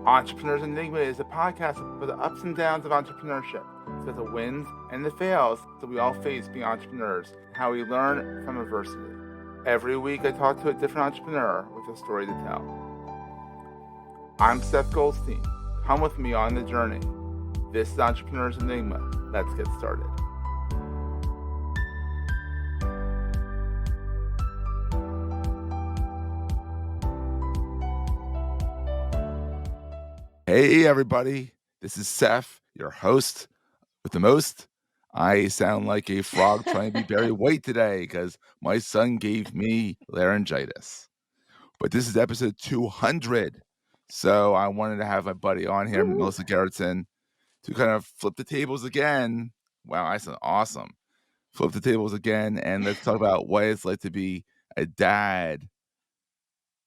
Entrepreneur's Enigma is a podcast for the ups and downs of entrepreneurship. So the wins and the fails that we all face being entrepreneurs, how we learn from adversity. Every week I talk to a different entrepreneur with a story to tell. I'm Seth Goldstein. Come with me on the journey. This is Entrepreneur's Enigma. Let's get started. Hey everybody, this is Seth, your host with the most. I sound like a frog trying to be Barry White today because my son gave me laryngitis. But this is episode 200, so I wanted to have my buddy on here, Melissa Garretson, to kind of flip the tables again. Wow, I sound awesome. Flip the tables again, and let's talk about what it's like to be a dad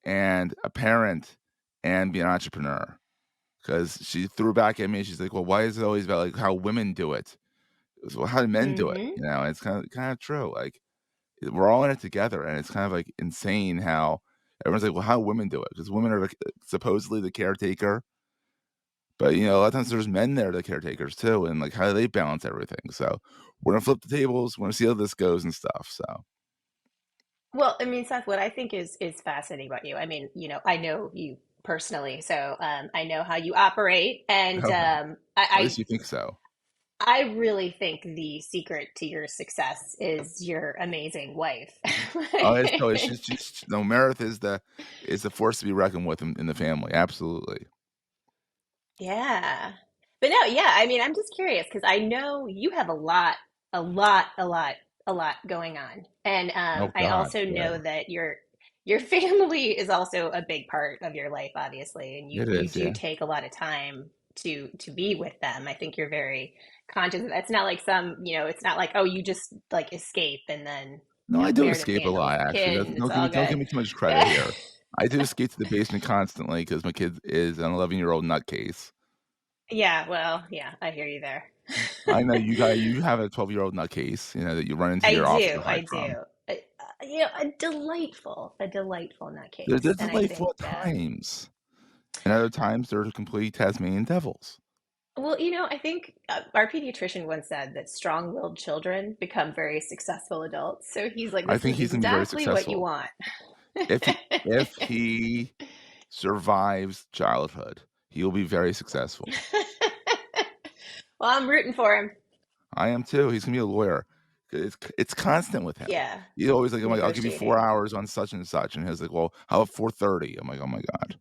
and a parent and be an entrepreneur. Because she threw back at me and she's like, well, why is it always about like how women do it? Well, how do men do it? You know, and it's kind of true. Like we're all in it together, and it's kind of like insane how everyone's like, well, how women do it? Because women are like, supposedly the caretaker, but you know, a lot of times there's men there, the caretakers too, and like how do they balance everything? So we're gonna flip the tables. We're gonna see how this goes and stuff. So Well, I mean, Seth, what I think is fascinating about you. I mean, I know you personally, so I know how you operate, and at least you think so. I really think the secret to your success is your amazing wife. Oh, it's she's no, Meredith is the force to be reckoned with in the family. Absolutely. Yeah. But no, yeah, I mean, I'm just curious because I know you have a lot going on. And Oh I God. also Yeah. know that your family is also a big part of your life, obviously, and you It you is, do yeah. take a lot of time to be with them. I think you're very conscious of that. It's not like it's not like, oh, you just like escape and then, No, I do Meredith escape a handles lot, the actually. kid That's and it's all don't give good. me too much credit here. I do escape to the basement constantly because my kid is an 11-year-old nutcase. Yeah, well, yeah, I hear you there. I know you have a 12-year-old nutcase, you know, that you run into I your office to do, hide I do. from. A delightful They're nutcase, and I delightful think, at times, and other times they're complete Tasmanian devils. well, I think our pediatrician once said that strong-willed children become very successful adults. So he's like, I this think is he's gonna be very exactly what you successful. want. If he survives childhood, he will be very successful. Well, I'm rooting for him. I am too. He's gonna be a lawyer. It's constant with him. Yeah, He's always like, I'm like, I'll give you 4 negotiating. hours on such and such, and he's like, well, how about 4:30? I'm like, oh my God,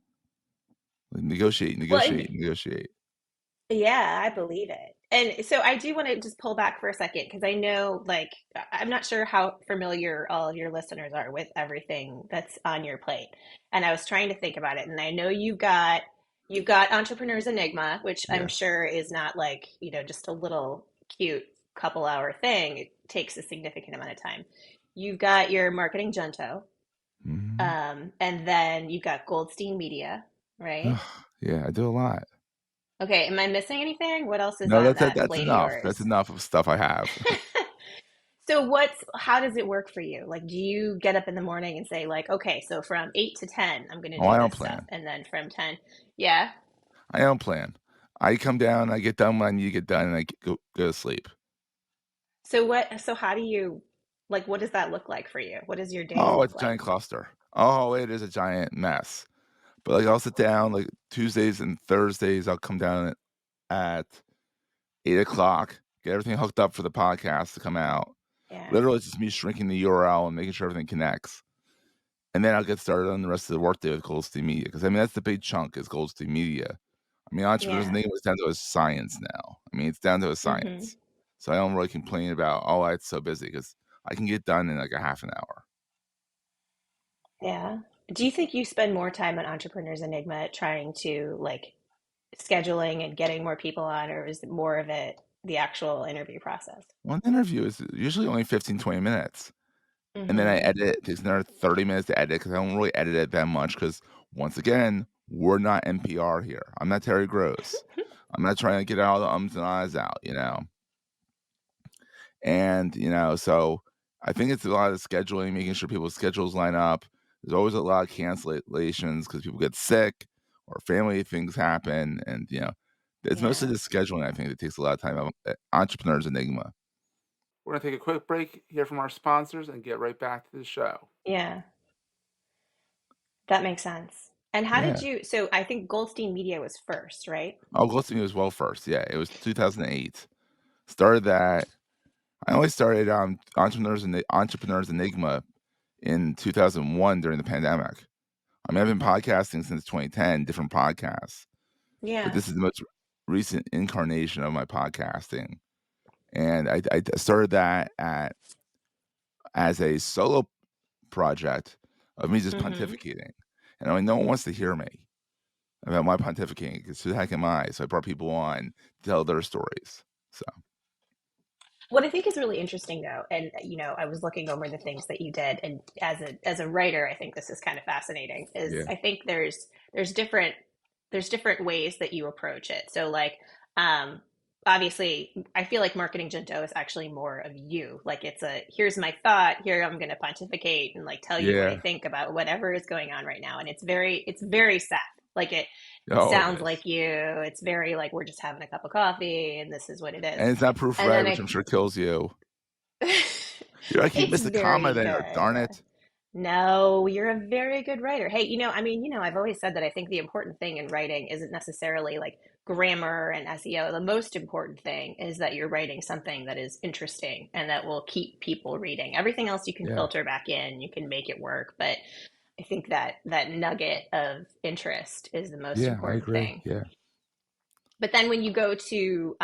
like, negotiate, Well, and negotiate, negotiate. yeah, I believe it. And so I do want to just pull back for a second because I know, like, I'm not sure how familiar all of your listeners are with everything that's on your plate. And I was trying to think about it, and I know you've got Entrepreneur's Enigma, which I'm Yes. sure is not like, just a little cute couple hour thing. It takes a significant amount of time. You've got your marketing junto, Mhm. and then you've got Goldstein Media, right? Yeah, I do a lot. Okay, am I missing anything? What else is No, on that's that that's plate of enough. That's yours? enough of stuff I have. So how does it work for you? Like, do you get up in the morning and say like, okay, so from 8 to 10, I'm going to Oh, do I don't this stuff. plan. And then from 10, yeah. I don't plan. I come down, I get done when I need to get done, and I go to sleep. So how do you, like, what does that look like for you? What does your day Oh, it's look a giant like? cluster. Oh, it is a giant mess. But like I'll sit down like Tuesdays and Thursdays, I'll come down at 8 o'clock, get everything hooked up for the podcast to come out. Yeah. Literally, it's just me shrinking the URL and making sure everything connects. And then I'll get started on the rest of the workday with Goldstein Media. Because I mean, that's the big chunk is Goldstein Media. I mean, entrepreneurs Yeah. name is down to a science now. I mean, it's down to a Hmm. science. So I don't really complain about, oh, it's so busy because I can get done in like a half an hour. Yeah. Do you think you spend more time on Entrepreneur's Enigma trying to like scheduling and getting more people on, or is it more of it the actual interview process? One interview is usually only 15, 20 minutes. And then I Hmm. edit it. It takes another 30 minutes to edit because I don't really edit it that much because, once again, we're not NPR here. I'm not Terry Gross. I'm not trying to get all the ums and ahs out, you know? And, you know, so I think it's a lot of scheduling, making sure people's schedules line up. There's always a lot of cancellations because people get sick or family things happen, and it's mostly Yeah. the scheduling. I think that takes a lot of time. Entrepreneur's enigma. We're gonna take a quick break, hear from our sponsors, and get right back to the show. Yeah. That makes sense. And how did Yeah. you, so I think Goldstein Media was first, right? Oh, Ghosting as well first. Yeah, it was 2008. Started that. I only started Entrepreneurs Enigma in 2001 during the pandemic. I mean, I've been podcasting since 2010, different podcasts, but Yeah. this is the most recent incarnation of my podcasting. And I started that as a solo project of me just Mm-hmm. pontificating. And I mean, no one wants to hear me about my pontificating because who the heck am I? So I brought people on to tell their stories. So What I think is really interesting though, and I was looking over the things that you did, and as a writer, I think this is kind of fascinating. Is yeah, I think there's different ways that you approach it. So like, um, obviously, I feel like marketing Jinto is actually more of you. Like it's a here's my thought, here I'm going to pontificate and like tell you what I yeah. think about whatever is going on right now, and it's very Seth. Like it Oh, it sounds is. like you. It's very like we're just having a cup of coffee, and this is what it is. And it's not And proofread, then which I'm sure kills you. You're like, you it's missed a comma very there. good. Darn Yeah. it. No, you're a very good writer. Hey, I mean, I've always said that I think the important thing in writing isn't necessarily like grammar and SEO. The most important thing is that you're writing something that is interesting and that will keep people reading. Everything else you can Yeah, filter back in, you can make it work, but I think that nugget of interest is the most yeah, I important agree. thing. Yeah, But then when you go to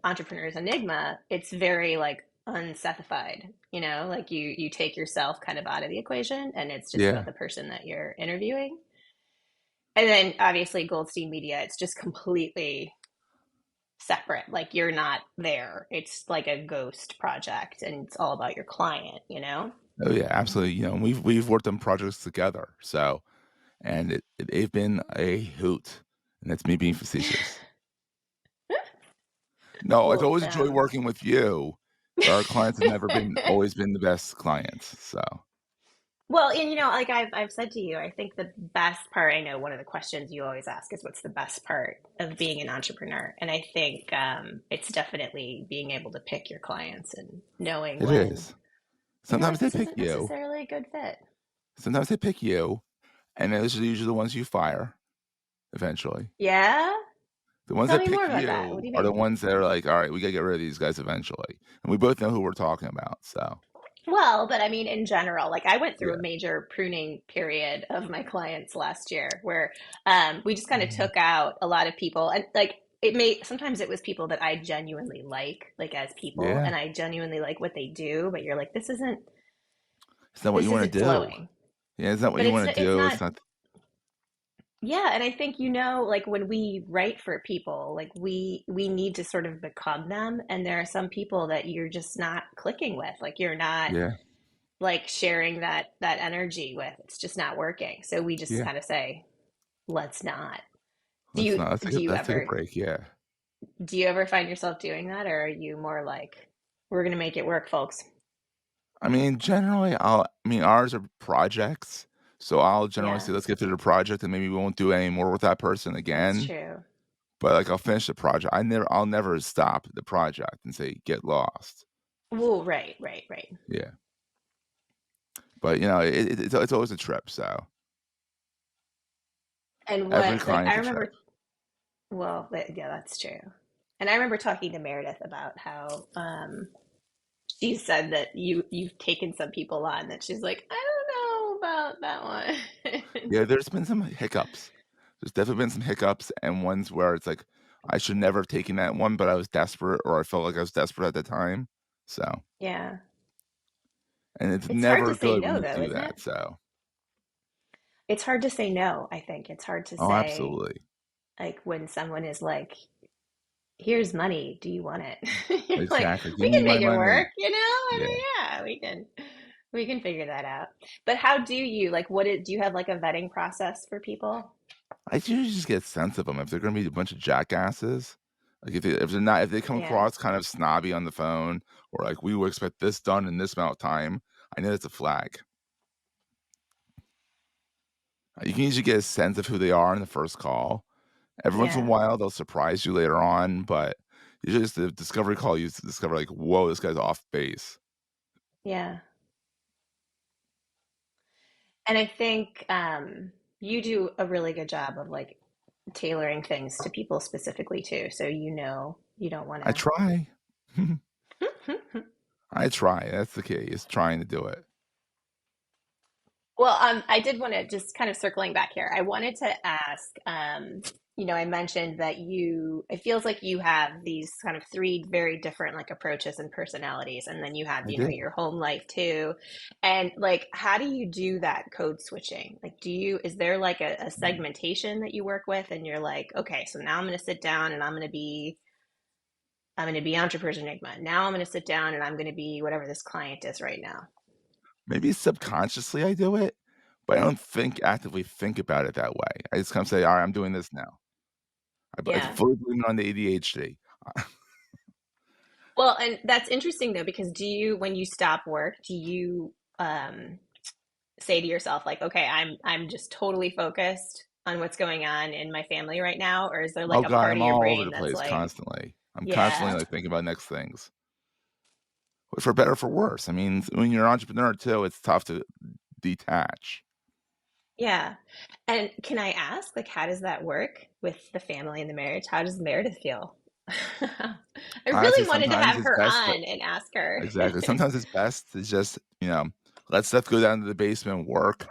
Entrepreneur's Enigma, it's very like unsethified, like you take yourself kind of out of the equation and it's just about yeah. the person that you're interviewing. And then obviously Goldstein Media, it's just completely separate. Like you're not there. It's like a ghost project and it's all about your client. Oh yeah, absolutely. And we've worked on projects together. So and they've been a hoot. And that's me being facetious. No, it's Well, always a joy working with you, but our clients have never been always been the best clients. So well, and like I've said to you, I think the best part, I know one of the questions you always ask is what's the best part of being an entrepreneur? And I think it's definitely being able to pick your clients and knowing it when is. you're Sometimes like, they this pick isn't you. necessarily a good fit. Sometimes they pick you, and those are usually the ones you fire eventually. Yeah? The ones Tell that me more pick about that. What you do you are the mean? ones that are like, all right, we gotta get rid of these guys eventually. And we both know who we're talking about. So Well, but I mean, in general, like I went through a yeah. major pruning period of my clients last year where we just kind of Mhm. took out a lot of people. And like sometimes it was people that I genuinely like as people, Yeah. and I genuinely like what they do, but you're like, It's not what you this wanna isn't do. flowing. Yeah, it's not what But you wanna it's do. not, It's not yeah. And I think, like when we write for people, like we need to sort of become them. And there are some people that you're just not clicking with. Like you're not yeah. like sharing that energy with. It's just not working. So we just Yeah. kind of say, let's not. Do Let's you not do you let's take a ever break, yeah. do you ever find yourself doing that, or are you more like, we're gonna make it work, folks? I mean, generally, ours are projects, so I'll generally say, Yeah, "Let's get through the project, and maybe we won't do any more with that person that's again." true. But, like, I'll finish the project. I'll never stop the project and say, "Get lost." Well, right, right, right. Yeah. But, it's always a trip, so And every what, like, I client's a trip. remember, well, yeah, that's true. And I remember talking to Meredith about how she said that you've taken some people on that she's like, I don't know about that one. Yeah, there's been some hiccups. There's definitely been some hiccups and ones where it's like, I should never have taken that one, but I was desperate or I felt like I was desperate at the time, so Yeah. and it's It's hard to never say good when no, you though, do isn't it? that, so It's hard to say no, I think. It's hard to oh, say, absolutely. like, when someone is like, here's money, do you want it? You're like, Exactly, "Give we me can my make it money." work, you know? I Yeah. mean, yeah, we can figure that out. But how do you, like, do you have like a vetting process for people? I usually just get a sense of them. If they're gonna be a bunch of jackasses, like, if they're not if they come Yeah. across kind of snobby on the phone or like, "We will expect this done in this amount of time," I know that's a flag. You can usually get a sense of who they are in the first call. Every once in a Yeah. while, they'll surprise you later on, but usually it's the discovery call you discover like, "Whoa, this guy's off base." Yeah. And I think you do a really good job of like tailoring things to people specifically too. So you don't want I try. to. I try, that's the key, is trying to do it. Well, I did want to just kind of circling back here. I wanted to ask, I mentioned that it feels like you have these kind of three very different like approaches and personalities, and then you have, I do. your home life too. And like, how do you do that code switching? Like, is there like a segmentation that you work with, and you're like, okay, so now I'm going to sit down and I'm going to be Entrepreneur Enigma. Now I'm going to sit down and I'm going to be whatever this client is right now. Maybe subconsciously I do it, but I don't actively think about it that way. I just kind of say, "Alright, I'm doing this now." I Yeah. fully blame it on the ADHD. Well, and that's interesting though, because when you stop work, do you say to yourself like, okay, I'm just totally focused on what's going on in my family right now, or is there like Oh a god, part I'm of your all over brain the that's place like, constantly. I'm constantly, yeah, like, thinking about next things, for better or for worse. I mean, when you're an entrepreneur too, it's tough to detach. yeah. And can I ask, like, how does that work with the family and the marriage? How does Meredith feel? I Honestly, really wanted to sometimes have it's her best to on and ask her. exactly. Sometimes it's best to just, let Seth go down to the basement and work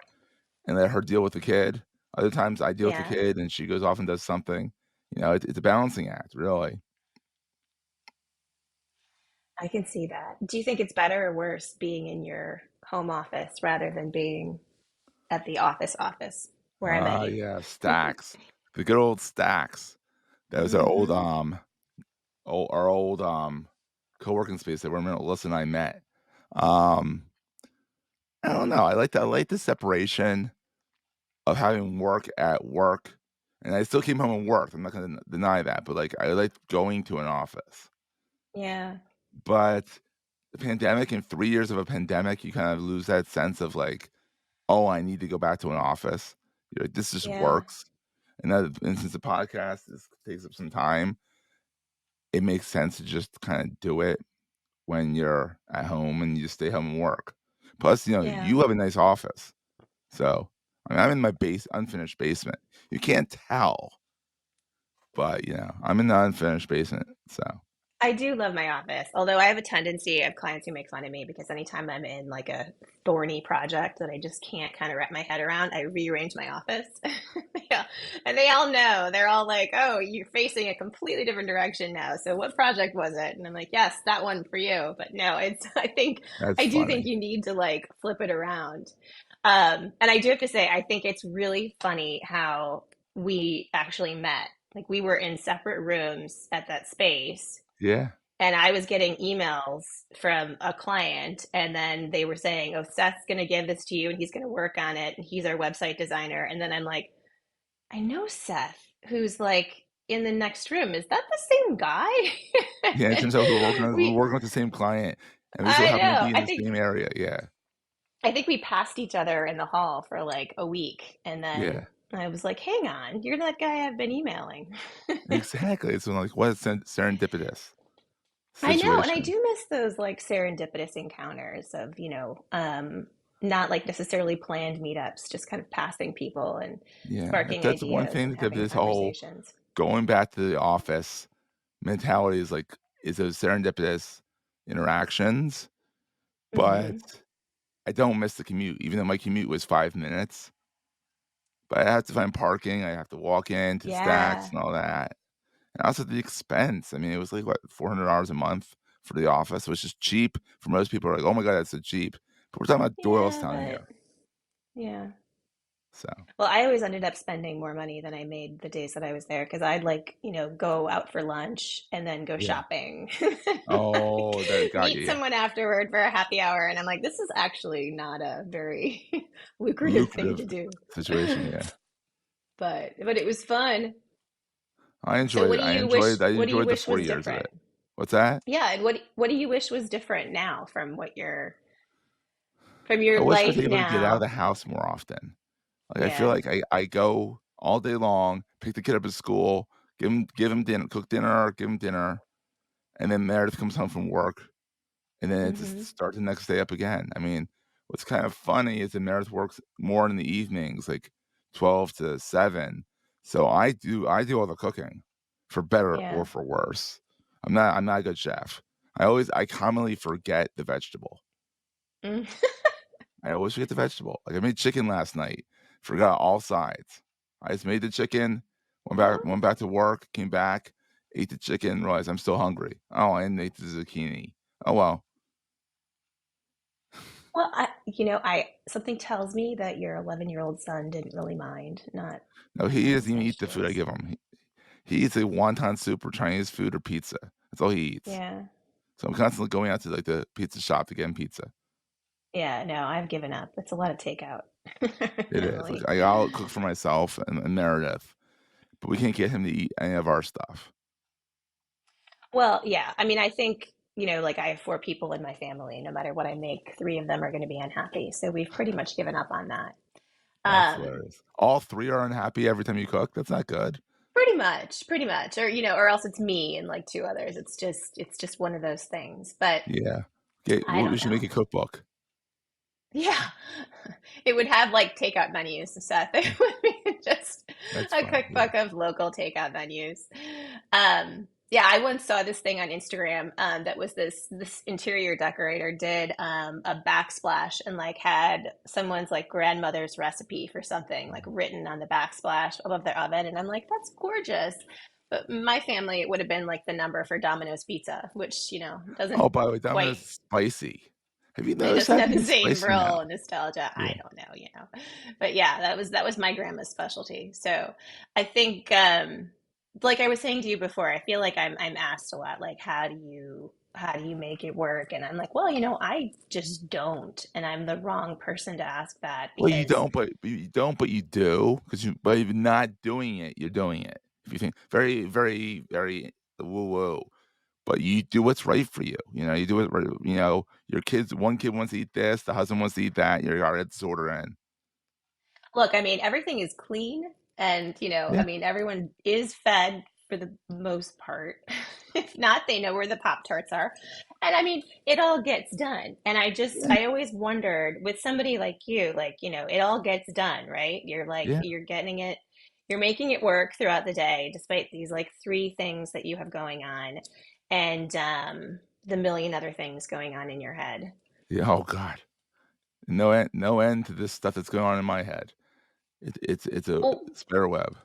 and let her deal with the kid. Other times I deal with the Yeah, kid and she goes off and does something. It's a balancing act, really. I can see that. Do you think it's better or worse being in your home office rather than being at the office where I met Ah, you? yeah, stacks. The good old stacks. That was Hmm. our old, co-working space that when Melissa and I met. Um, I don't know. I like the separation of having work at work, and I still came home and worked. I'm not gonna deny that, but, like, I like going to an office. Yeah, But the pandemic and 3 years of a pandemic, you kind of lose that sense of, like, "Oh, I need to go back to an office." You're like, "This just yeah, works." And since the podcast takes up some time, it makes sense to just kinda do it when you're at home and you just stay home and work. Plus, yeah. you have a nice office. So, I mean, I'm in my unfinished basement. You can't tell, but, I'm in the unfinished basement, so I do love my office, although I have a tendency of clients who make fun of me because anytime I'm in like a thorny project that I just can't kind of wrap my head around, I rearrange my office. Yeah. And they all know. They're all like, "Oh, you're facing a completely different direction now. So what project was it?" And I'm like, "Yes, that one for you." But no, it's that's I do think funny. you need to like flip it around. And I do have to say, I think it's really funny how we actually met. Like we were in separate rooms at that space, Yeah. and I was getting emails from a client, and then they were saying, "Oh, Seth's going to give this to you, and he's going to work on it, and he's our website designer." And then I'm like, "I know Seth, who's like in the next room. Is that the same guy?" Yeah, it turns out we're we, working with the same client, and we so I happen to know. be in the same area, yeah. I think we passed each other in the hall for like a week, and then Yeah, I was like, "Hang on, you're that guy I've been emailing." exactly. It's like, what a serendipitous I know, and I situation. do miss those like serendipitous encounters of, not like necessarily planned meetups, just kind of passing people and Yeah, sparking that's one ideas and thing that having this whole conversations. going back to the office mentality is those serendipitous interactions, but Hmm. I don't miss the commute, even though my commute was 5 minutes, but I have to find parking, I have to walk in to Stacks Yeah, and all that, and also the expense, I mean, it was like, what, $400 a month for the office, which is cheap for most people are like, "Oh my god, that's so cheap," but we're talking about yeah, Doylestown but here, yeah. so Well, I always ended up spending more money than I made the days that I was there because I'd like, go out for lunch and then go yeah. shopping, Oh, like that got you, meet yeah. someone afterward for a happy hour. And I'm like, this is actually not a very lucrative thing to Lucrative do. situation, yeah. But it was fun. I So enjoyed it, I what do you enjoyed the wish 4 was years of different? it. What's that? Yeah, and what do you wish was different now from your I wish I was life able to get out of now? the house more often. Like, I feel Yeah. like I go all day long, pick the kid up at school, give him dinner, cook dinner, give him dinner, and then Meredith comes home from work, and then it just Hmm. starts the next day up again. I mean, what's kind of funny is that Meredith works more in the evenings, like 12 to 7, so I do all the cooking, for better or Yeah. for worse. I'm not a good chef. I commonly forget the vegetable. Mm. I always forget the vegetable. Like, I made chicken last night, forgot all sides. I just made the chicken, went back to work, came back, ate the chicken, realized I'm still hungry. Oh, and ate the zucchini. Oh, well. Well, I something tells me that your 11-year-old son didn't really mind No, not he having doesn't even eat the food I vegetables. give him. He eats, a wonton soup or Chinese food or pizza. That's all he eats. Yeah. So I'm constantly going out to, like, the pizza shop to get him pizza. Yeah, no, I've given up. It's a lot of takeout. It is. Like, Really. I'll cook for myself and Meredith, but we can't get him to eat any of our stuff. Well, yeah. I mean, I think, like I have four people in my family. No matter what I make, three of them are going to be unhappy. So we've pretty much given up on that. That's Um, hilarious. All 3 are unhappy every time you cook? That's not good. pretty much, or or else it's me and like two others. It's just one of those things. But Yeah. Okay, I we don't should make know. a cookbook. Yeah, it would have like takeout menus, Seth. It would be just That's a funny, yeah. cookbook of local takeout menus. Yeah, I once saw this thing on Instagram that was this interior decorator did a backsplash and like had someone's like grandmother's recipe for something like written on the backsplash above their oven, and I'm like, that's gorgeous. But my family, it would have been like the number for Domino's Pizza, which doesn't Oh, by the way, quite. Domino's is spicy. Have you It noticed doesn't that? have the It's same spicy now. role in nostalgia. I Yeah. don't know. But yeah, that was my grandma's specialty. So I think, like I was saying to you before, I feel like I'm asked a lot, like how do you make it work? And I'm like, well, I just don't, and I'm the wrong person to ask that Well, you because don't, but you don't, but you do, 'cause by even not doing it, you're doing it. If you think very, very, very woo-woo, but you do what's right for you, you do it right, your kids one kid wants to eat this, the husband wants to eat that, you gotta get this order in. look, I mean, everything is clean, and I Yeah, mean, everyone is fed for the most part. If not, they know where the Pop Tarts are. And I mean, it all gets done. And yeah, I always wondered with somebody like you, like, it all gets done, right? You're like, yeah, you're making it work throughout the day, despite these like three things that you have going on and the million other things going on in your head. yeah, oh god. No end to this stuff that's going on in my head. It's a Well, spider web.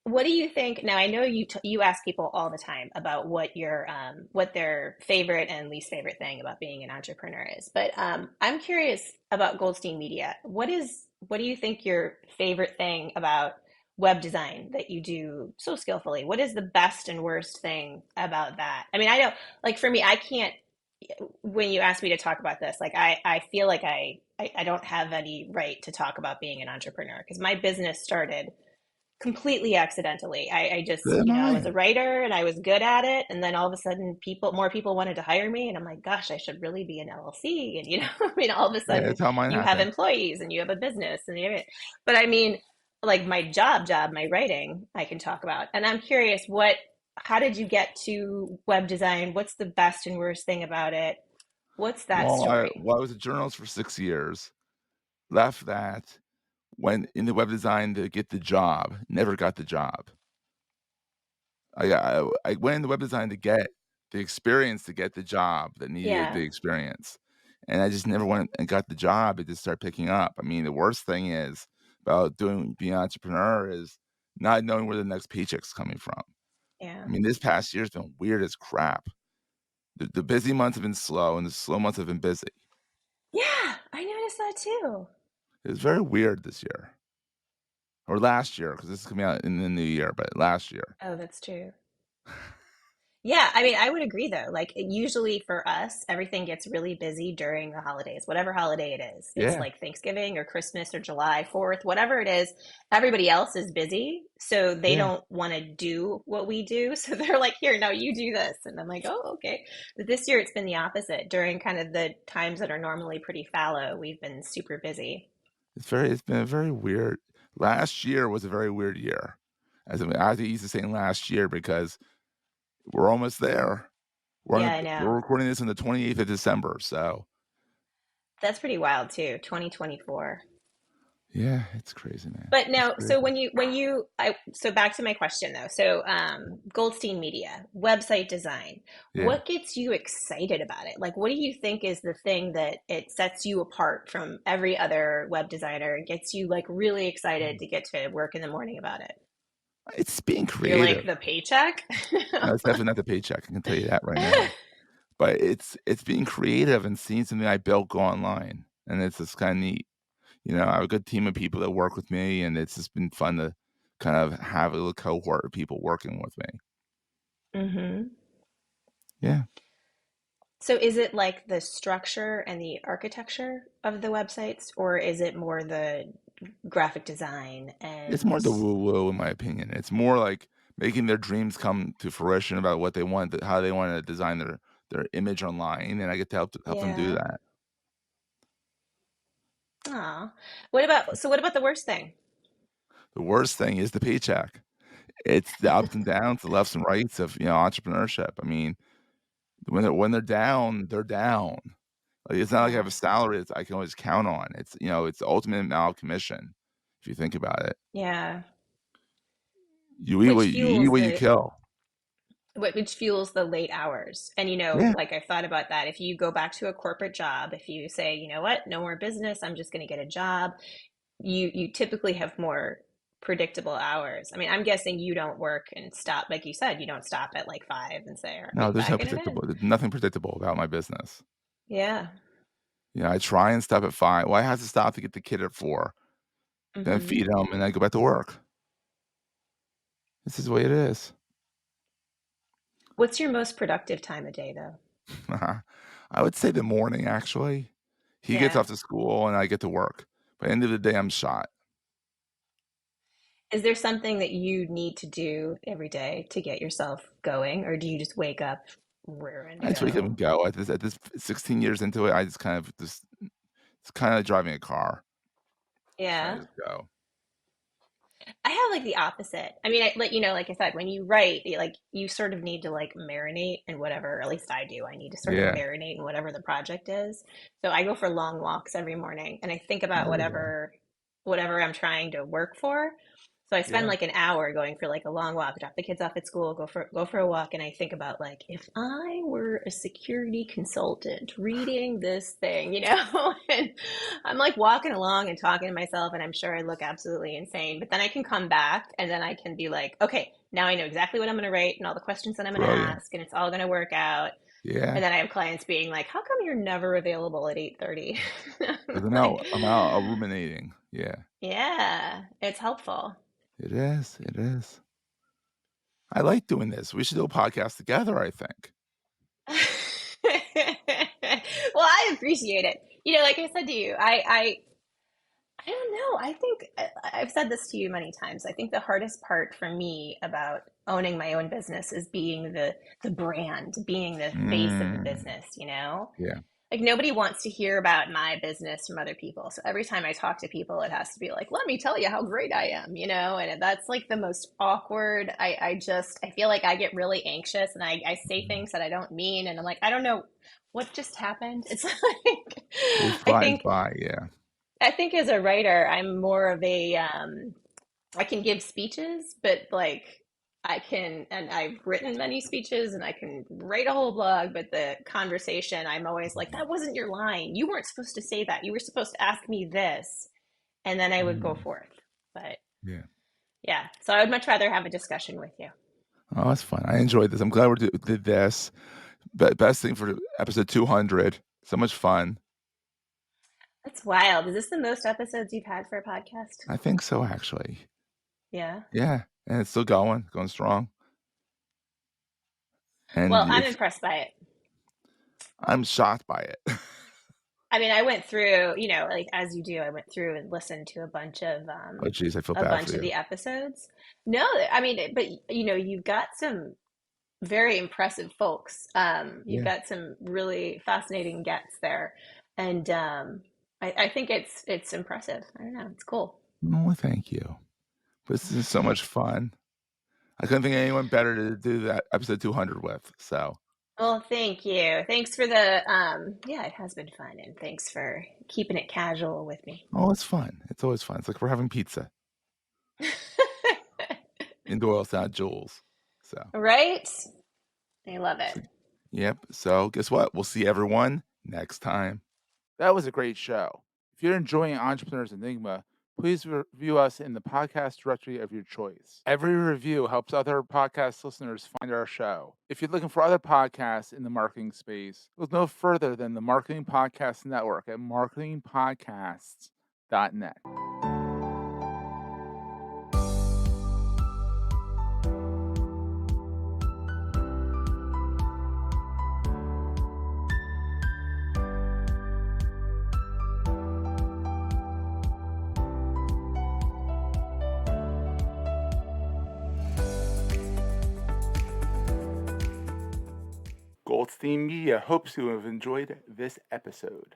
what do you think? Now, I know you ask people all the time about what their favorite and least favorite thing about being an entrepreneur is, but I'm curious about Goldstein Media. What do you think your favorite thing about web design that you do so skillfully? What is the best and worst thing about that? I mean, I know, like for me, I can't. When you ask me to talk about this, like I feel like I don't have any right to talk about being an entrepreneur because my business started completely accidentally. I just, So am I was a I. writer and I was good at it. And then all of a sudden more people wanted to hire me. And I'm like, gosh, I should really be an LLC. And, I mean, all of a Yeah, sudden that's how mine you have happened. employees and you have a business but I mean, like my my writing, I can talk about. And I'm curious, how did you get to web design? What's the best and worst thing about it? What's that story? I was a journalist for 6 years, left that, went into web design to get the job, never got the job. I went into web design to get the experience to get the job that needed the Yeah. experience, and I just never went and got the job. It just started picking up. I mean, the worst thing is about being an entrepreneur is not knowing where the next paycheck's coming from. Yeah. I mean, this past year's been weird as crap. The busy months have been slow, and the slow months have been busy. Yeah. I noticed that too. It was very weird this year, or last year, because this is coming out in the new year, but last year. Oh, that's true. Yeah, I mean, I would agree though. Like, usually for us, everything gets really busy during the holidays, whatever holiday it is. It's Yeah, like Thanksgiving or Christmas or July 4th, whatever it is. Everybody else is busy, so they yeah, don't want to do what we do. So they're like, "Here, no, you do this." And I'm like, "Oh, okay." But this year it's been the opposite. During kind of the times that are normally pretty fallow, we've been super busy. It's been a very weird last year was a very weird year. I have to use the saying last year because we're almost there. Yeah, I We're know. recording this on the 28th of December, so That's pretty wild too. 2024. yeah, it's crazy, man. But It's now, so crazy. so back to my question though. So, Goldstein Media, website design. Yeah. What gets you excited about it? Like, what do you think is the thing that it sets you apart from every other web designer and gets you like really excited to get to work in the morning about it? It's being You're like creative. the paycheck? No, it's definitely not the paycheck, I can tell you that right now. But it's being creative and seeing something I built go online, and it's just kinda neat. I have a good team of people that work with me, and it's just been fun to kind of have a little cohort of people working with me. hmm Yeah. So is it like the structure and the architecture of the websites, or is it more the graphic design It's and more the woo-woo in my opinion. It's more like making their dreams come to fruition about what they want, how they wanna design their image online, and I get to help them do yeah. that. Ah. What about the worst thing? The worst thing is the paycheck. It's the ups and downs, the lefts and rights of, entrepreneurship. I mean, when they're down, they're down. Like, it's not like I have Yeah. a salary that I can always count on. It's the ultimate amount of commission, if you think about it. Yeah. You eat what you kill. Which fuels the late hours. And Yeah. like I've thought about that. If you go back to a corporate job, if you say, you know what, no more business, I'm just going to get a job, you typically have more predictable hours. I mean, I'm guessing you don't work and stop, like you said, you don't stop at like 5 and say, are No, you there's no packing it in? predictable there's nothing predictable about my business. Yeah. I try and stop at 5. Well, I have to stop to get the kid at 4, then hmm feed him, and then go back to work. This is the way it is. What's your most productive time of day, though? I would say the morning, actually. He gets Yeah. off to school, and I get to work. By the end of the day, I'm shot. Is there something that you need to do every day to get yourself going, or do you just wake up raring to I just wake up go? and go. At this 16 years into it, I just kind of just it's kinda like driving a car. Just kinda Yeah. just go. I have like the opposite. I mean, like I said, when you write, like you sort of need to like marinate in whatever, or at least I do. I need to sort of Yeah. marinate in whatever the project is. So I go for long walks every morning and I think about There we go. whatever I'm trying to work for. So I spend Yeah. like an hour going for like a long walk, drop the kids off at school, go for a walk, and I think about like if I were a security consultant reading this thing, and I'm like walking along and talking to myself, and I'm sure I look absolutely insane. But then I can come back and then I can be like, okay, now I know exactly what I'm going to write and all the questions that I'm going to Brilliant. ask, and it's all going to work out. Yeah. And then I have clients being like, "How come you're never available at 8:30?" 'Cause Like, I'm out ruminating. Yeah. yeah, it's helpful. It is, it is. I like doing this. We should do a podcast together, I think. Well, I appreciate it. Like I said to you, I don't know. I think I've said this to you many times. I think the hardest part for me about owning my own business is being the brand, being the face of the Mm. business. Yeah. Like nobody wants to hear about my business from other people. So every time I talk to people, it has to be like, let me tell you how great I am. And that's like the most awkward. I feel like I get really anxious and I say things that I don't mean. And I'm like, I don't know what just happened. It's like, It I flies think by, yeah. I think as a writer, I'm more of I can give speeches, but like and I've written many speeches and I can write a whole blog, but the conversation, I'm always like, that wasn't your line. You weren't supposed to say that. You were supposed to ask me this. And then I would go Mm. forth. But Yeah. yeah, so I would much rather have a discussion with you. Oh, that's fun. I enjoyed this. I'm glad we did this. Best thing for episode 200. So much fun. That's wild. Is this the most episodes you've had for a podcast? I think so, actually. Yeah. Yeah, and it's still going strong. Well, And I'm if impressed by it. I'm shocked by it. I mean, I went through, like as you do, I went through and listened to Oh, geez, I feel a bad for bunch of you. the episodes. No, I mean, but you've got some very impressive folks. You've Yeah. got some really fascinating guests there, and I think it's impressive. I don't know. It's cool. Oh, thank you. This is so much fun. I couldn't think of anyone better to do that episode 200 with, so Well, thank you. Thanks for the yeah, it has been fun and thanks for keeping it casual with me. oh, it's fun. It's always fun. It's like we're having pizza in Doylestown Jules. So, Right? I love it. so yep. So guess what? We'll see everyone next time. That was a great show. If you're enjoying Entrepreneur's Enigma, please review us in the podcast directory of your choice. Every review helps other podcast listeners find our show. If you're looking for other podcasts in the marketing space, look no further than the Marketing Podcast Network at marketingpodcasts.net. Goldstein Media hopes you have enjoyed this episode.